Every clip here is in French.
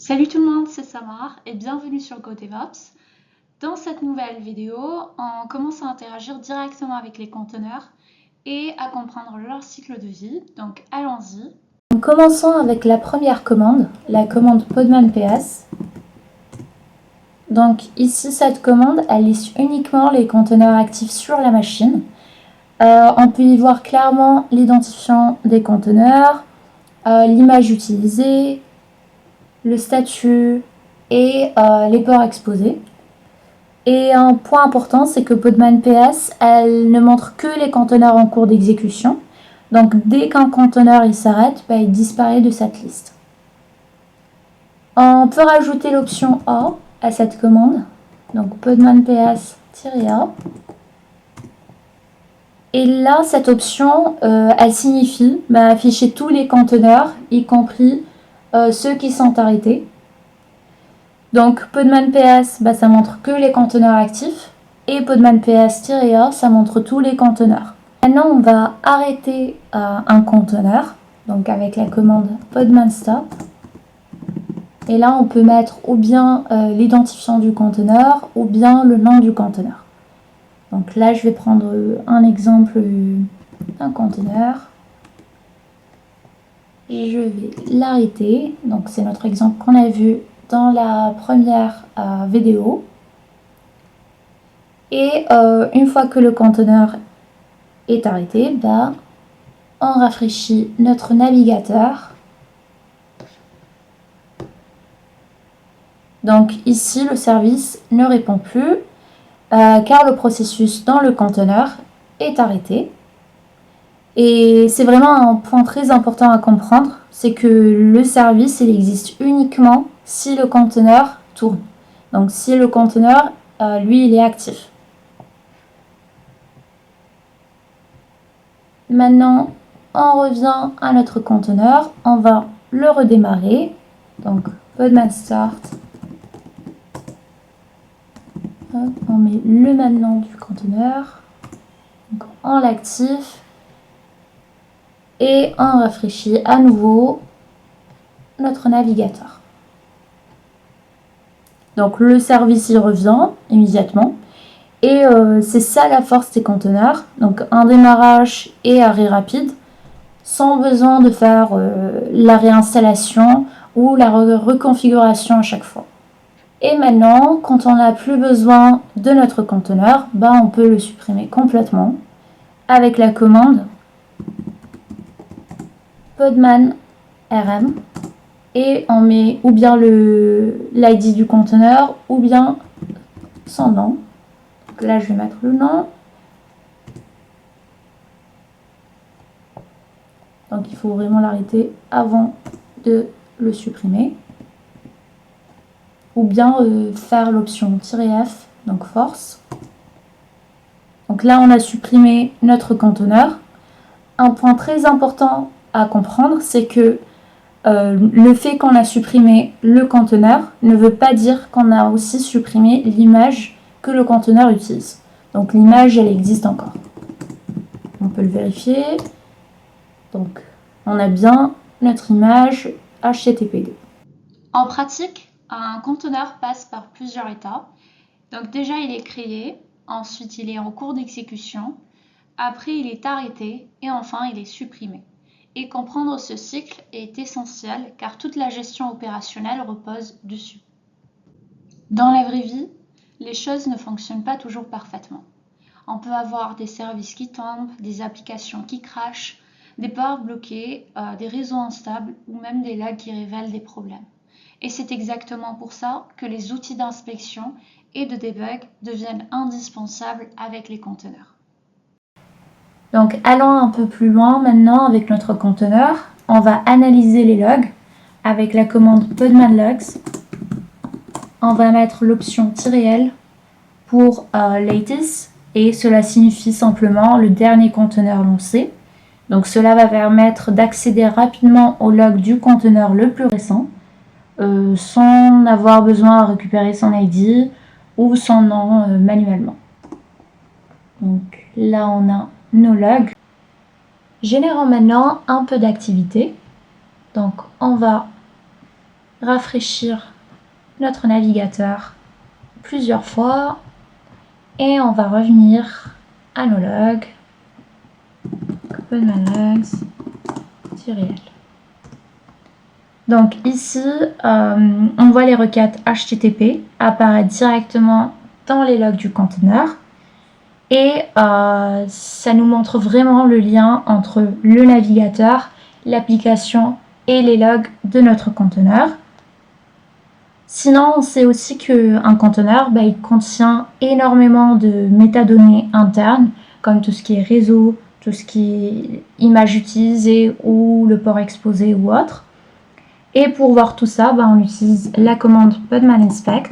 Salut tout le monde, c'est Samar et bienvenue sur GoDevOps. Dans cette nouvelle vidéo, on commence à interagir directement avec les conteneurs et à comprendre leur cycle de vie, donc allons-y. Commençons avec la première commande, la commande podman.ps. Donc ici, cette commande, elle liste uniquement les conteneurs actifs sur la machine. On peut y voir clairement l'identifiant des conteneurs, l'image utilisée, le statut et les ports exposés. Et un point important, c'est que podman.ps, elle ne montre que les conteneurs en cours d'exécution. Donc dès qu'un conteneur il s'arrête, il disparaît de cette liste. On peut rajouter l'option A à cette commande, donc podman.ps-A. Et là, cette option, elle signifie afficher tous les conteneurs, y compris ceux qui sont arrêtés. Donc podman.ps, ça montre que les conteneurs actifs, et podman.ps-A, ça montre tous les conteneurs. Maintenant, on va arrêter un conteneur, donc avec la commande podman-stop. Et là, on peut mettre ou bien l'identifiant du conteneur ou bien le nom du conteneur. Donc là, je vais prendre un exemple d'un conteneur. Et je vais l'arrêter. Donc c'est notre exemple qu'on a vu dans la première vidéo. Et une fois que le conteneur est arrêté, on rafraîchit notre navigateur. Donc ici, le service ne répond plus car le processus dans le conteneur est arrêté. Et c'est vraiment un point très important à comprendre, c'est que le service il existe uniquement si le conteneur tourne. Donc si le conteneur, lui, il est actif. Maintenant, on revient à notre conteneur, on va le redémarrer. Donc podman start. On met le même nom du conteneur. Donc on l'active. Et on rafraîchit à nouveau notre navigateur. Donc le service il revient immédiatement. Et c'est ça la force des conteneurs. Donc un démarrage et arrêt rapide sans besoin de faire la réinstallation ou la reconfiguration à chaque fois. Et maintenant, quand on n'a plus besoin de notre conteneur, on peut le supprimer complètement avec la commande podman rm et on met ou bien l'ID du conteneur ou bien son nom. Donc là, je vais mettre le nom. Donc il faut vraiment l'arrêter avant de le supprimer. Ou bien faire l'option "-f", donc force. Donc là, on a supprimé notre conteneur. Un point très important à comprendre, c'est que le fait qu'on a supprimé le conteneur ne veut pas dire qu'on a aussi supprimé l'image que le conteneur utilise. Donc l'image, elle existe encore. On peut le vérifier. Donc on a bien notre image HTTPD. En pratique, un conteneur passe par plusieurs étapes. Donc déjà, il est créé, ensuite il est en cours d'exécution, après il est arrêté et enfin il est supprimé. Et comprendre ce cycle est essentiel car toute la gestion opérationnelle repose dessus. Dans la vraie vie, les choses ne fonctionnent pas toujours parfaitement. On peut avoir des services qui tombent, des applications qui crashent, des ports bloqués, des réseaux instables ou même des lags qui révèlent des problèmes. Et c'est exactement pour ça que les outils d'inspection et de debug deviennent indispensables avec les conteneurs. Donc allons un peu plus loin maintenant avec notre conteneur. On va analyser les logs avec la commande podman-logs. On va mettre l'option "-l" pour latest et cela signifie simplement le dernier conteneur lancé. Donc cela va permettre d'accéder rapidement au log du conteneur le plus récent sans avoir besoin à récupérer son ID ou son nom manuellement. Donc là on a nos logs. Générons maintenant un peu d'activité. Donc on va rafraîchir notre navigateur plusieurs fois et on va revenir à nos logs. Podman logs-l. Donc ici, on voit les requêtes HTTP apparaître directement dans les logs du conteneur et ça nous montre vraiment le lien entre le navigateur, l'application et les logs de notre conteneur. Sinon, on sait aussi qu'un conteneur, il contient énormément de métadonnées internes, comme tout ce qui est réseau, tout ce qui est image utilisée ou le port exposé ou autre. Et pour voir tout ça, on utilise la commande podman inspect-l.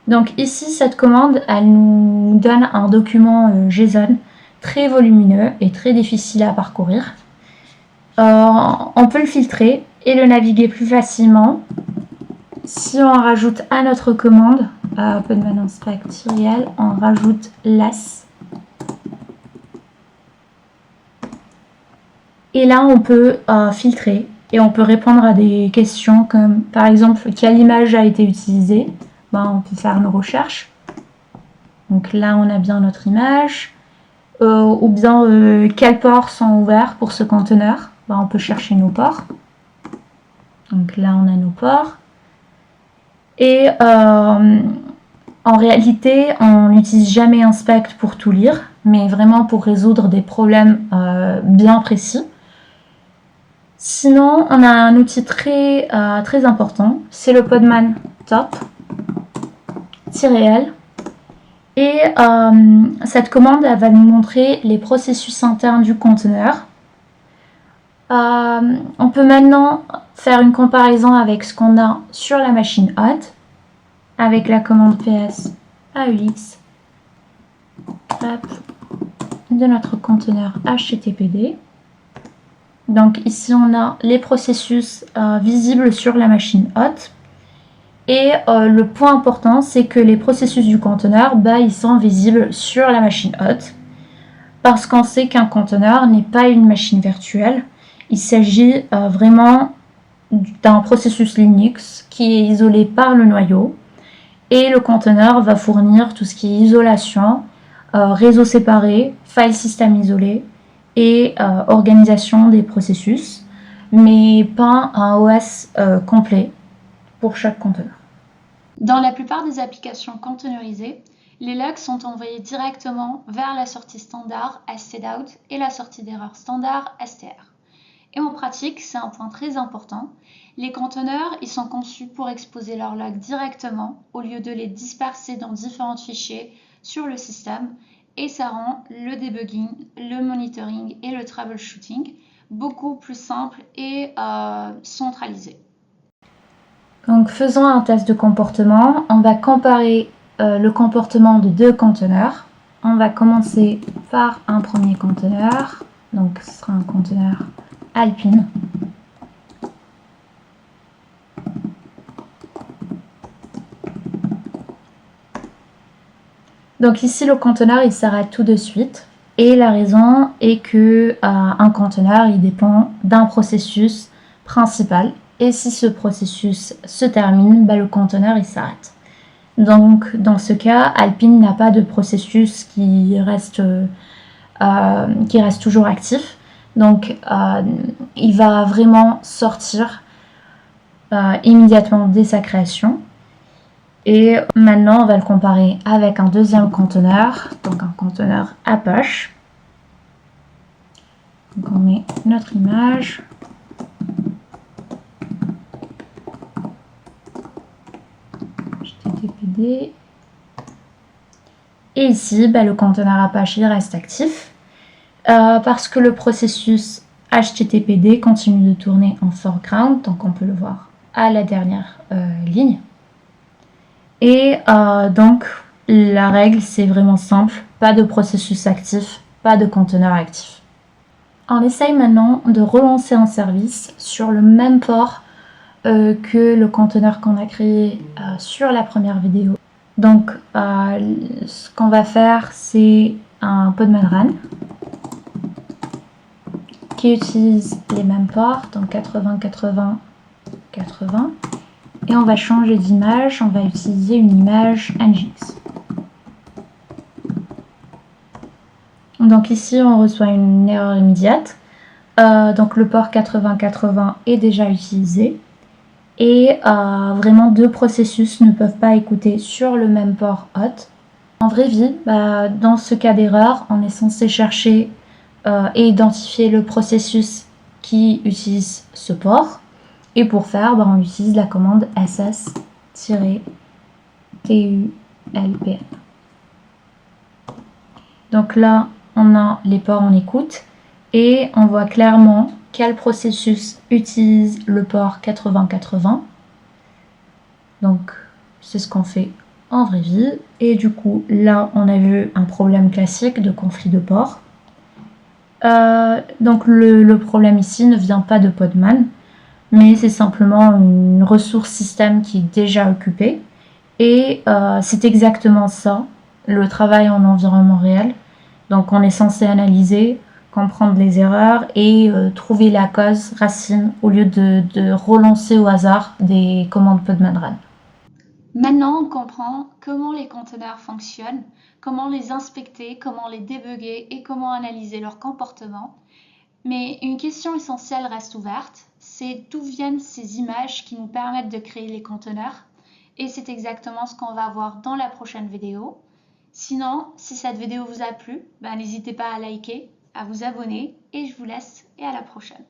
Donc ici, cette commande, elle nous donne un document JSON très volumineux et très difficile à parcourir. On peut le filtrer et le naviguer plus facilement si on rajoute à notre commande podman inspect-l, on rajoute less. Et là, on peut filtrer et on peut répondre à des questions comme, par exemple, quelle image a été utilisée. On peut faire nos recherches. Donc là, on a bien notre image. Ou bien, quels ports sont ouverts pour ce conteneur. On peut chercher nos ports. Donc là, on a nos ports. Et en réalité, on n'utilise jamais inspect pour tout lire, mais vraiment pour résoudre des problèmes bien précis. Sinon, on a un outil très important, c'est le podman top-l. Et cette commande, elle va nous montrer les processus internes du conteneur. On peut maintenant faire une comparaison avec ce qu'on a sur la machine hôte, avec la commande ps aux grep de notre conteneur HTTPD. Donc ici, on a les processus visibles sur la machine hôte. Et le point important, c'est que les processus du conteneur, ils sont visibles sur la machine hôte. Parce qu'on sait qu'un conteneur n'est pas une machine virtuelle. Il s'agit vraiment d'un processus Linux qui est isolé par le noyau. Et le conteneur va fournir tout ce qui est isolation, réseau séparé, file system isolé et organisation des processus, mais pas un OS complet pour chaque conteneur. Dans la plupart des applications conteneurisées, les logs sont envoyés directement vers la sortie standard stdout et la sortie d'erreur standard str. Et en pratique, c'est un point très important. Les conteneurs, ils sont conçus pour exposer leurs logs directement au lieu de les disperser dans différents fichiers sur le système. Et ça rend le debugging, le monitoring et le troubleshooting beaucoup plus simple et centralisé. Donc faisons un test de comportement. On va comparer le comportement de deux conteneurs. On va commencer par un premier conteneur. Donc ce sera un conteneur Alpine. Donc ici le conteneur il s'arrête tout de suite et la raison est que un conteneur il dépend d'un processus principal et si ce processus se termine, le conteneur il s'arrête. Donc dans ce cas, Alpine n'a pas de processus qui reste toujours actif. Donc il va vraiment sortir immédiatement dès sa création. Et maintenant, on va le comparer avec un deuxième conteneur, donc un conteneur Apache. Donc on met notre image. HTTPD. Et ici, le conteneur Apache il reste actif parce que le processus HTTPD continue de tourner en foreground, donc on peut le voir à la dernière ligne. Et donc, la règle, c'est vraiment simple. Pas de processus actif, pas de conteneur actif. On essaye maintenant de relancer un service sur le même port que le conteneur qu'on a créé sur la première vidéo. Donc, ce qu'on va faire, c'est un podman run qui utilise les mêmes ports, donc 80, 80, 80. Et on va changer d'image, on va utiliser une image NGX. Donc ici, on reçoit une erreur immédiate. Donc le port 80-80 est déjà utilisé. Et vraiment, deux processus ne peuvent pas écouter sur le même port hot. En vraie vie, dans ce cas d'erreur, on est censé chercher et identifier le processus qui utilise ce port. Et pour faire, on utilise la commande ss-tulpn. Donc là, on a les ports en écoute et on voit clairement quel processus utilise le port 80-80. Donc, c'est ce qu'on fait en vraie vie. Et du coup, là, on a vu un problème classique de conflit de port. Donc, le problème ici ne vient pas de Podman, mais c'est simplement une ressource système qui est déjà occupée. Et c'est exactement ça, le travail en environnement réel. Donc, on est censé analyser, comprendre les erreurs et trouver la cause racine au lieu de relancer au hasard des commandes Podman Run. Maintenant, on comprend comment les conteneurs fonctionnent, comment les inspecter, comment les débugger et comment analyser leur comportement. Mais une question essentielle reste ouverte, c'est d'où viennent ces images qui nous permettent de créer les conteneurs. Et c'est exactement ce qu'on va voir dans la prochaine vidéo. Sinon, si cette vidéo vous a plu, n'hésitez pas à liker, à vous abonner et je vous laisse et à la prochaine.